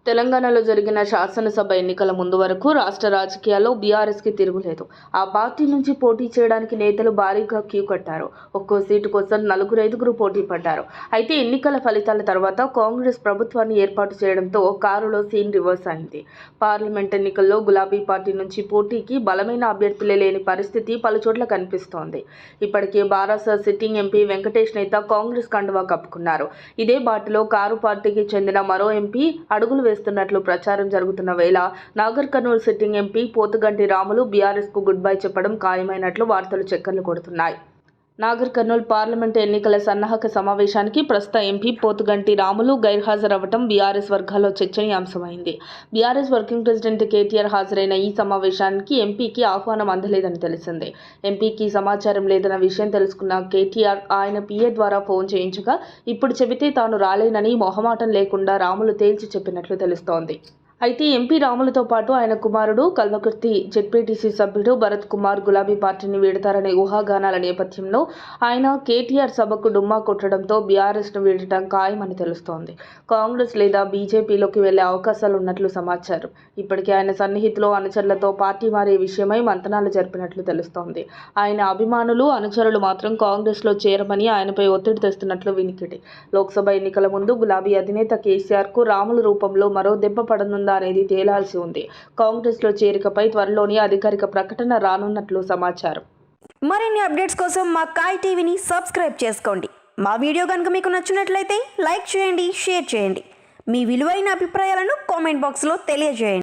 తెలంగాణలో జరిగిన శాసనసభ ఎన్నికల ముందు వరకు రాష్ట్ర రాజకీయాల్లో బీఆర్ఎస్కి తిరుగులేదు. ఆ పార్టీ నుంచి పోటీ చేయడానికి నేతలు భారీగా క్యూ కట్టారు. ఒక్కో సీటు కోసం 4-5 పోటీ పడ్డారు. అయితే ఎన్నికల ఫలితాల తర్వాత కాంగ్రెస్ ప్రభుత్వాన్ని ఏర్పాటు చేయడంతో కారులో సీన్ రివర్స్ అయింది. పార్లమెంట్ ఎన్నికల్లో గులాబీ పార్టీ నుంచి పోటీకి బలమైన అభ్యర్థులే లేని పరిస్థితి పలుచోట్ల కనిపిస్తోంది. ఇప్పటికే బారాస సిట్టింగ్ ఎంపీ వెంకటేష్ నేత కాంగ్రెస్ కండువా కప్పుకున్నారు. ఇదే బాటలో కారు పార్టీకి చెందిన మరో ఎంపీ అడుగులు వేస్తున్నట్లు ప్రచారం జరుగుతున్న వేళ Nagar Kurnool sitting MP Pothuganti Ramulu BRS కు గుడ్ బై చెప్పడం ఖాయమైనట్లు వార్తలు చక్కర్లు కొడుతున్నాయి. నాగర్ కర్నూల్ పార్లమెంటు ఎన్నికల సన్నాహక సమావేశానికి ప్రస్తుత ఎంపీ పోతుగంటి రాములు గైర్హాజరవ్వడం బీఆర్ఎస్ వర్గాల్లో చర్చనీయాంశమైంది. బీఆర్ఎస్ వర్కింగ్ ప్రెసిడెంట్ కేటీఆర్ హాజరైన ఈ సమావేశానికి ఎంపీకి ఆహ్వానం అందలేదని తెలిసింది. ఎంపీకి సమాచారం లేదన్న విషయం తెలుసుకున్న కేటీఆర్ ఆయన పీఏ ద్వారా ఫోన్ చేయించగా ఇప్పుడు చెబితే తాను రాలేనని మొహమాటం లేకుండా రాములు తేల్చి చెప్పినట్లు తెలుస్తోంది. అయితే ఎంపీ రాములతో పాటు ఆయన కుమారుడు కల్వకుర్తి జెడ్పీటీసీ సభ్యుడు భరత్ కుమార్ గులాబీ పార్టీని వీడతారనే ఊహాగానాల నేపథ్యంలో ఆయన కేటీఆర్ సభకు డుమ్మా కొట్టడంతో బీఆర్ఎస్ను వీడటం ఖాయమని తెలుస్తోంది. కాంగ్రెస్ లేదా బీజేపీలోకి వెళ్లే అవకాశాలున్నట్లు సమాచారం. ఇప్పటికే ఆయన సన్నిహితులు అనుచరులతో పార్టీ మారే విషయమై మంతనాలు జరిపినట్లు తెలుస్తోంది. ఆయన అభిమానులు అనుచరులు మాత్రం కాంగ్రెస్లో చేరమని ఆయనపై ఒత్తిడి తెస్తున్నట్లు వినికిడి. లోక్సభ ఎన్నికల ముందు గులాబీ అధినేత కేసీఆర్కు రాముల రూపంలో మరో దెబ్బ పడనుంది అనేది తేలాల్సి ఉంది. కాంగ్రెస్ లో చేరికపై త్వరలోనే అధికారిక ప్రకటన రానున్నట్లు సమాచారం. మరిన్ని అప్డేట్స్ కోసం మా కాయ్ టీవీని సబ్స్క్రైబ్ చేసుకోండి. మా వీడియో కనుక మీకు నచ్చినట్లయితే లైక్ చేయండి, షేర్ చేయండి. మీ విలువైన అభిప్రాయాలను కామెంట్ బాక్స్లో తెలియజేయండి.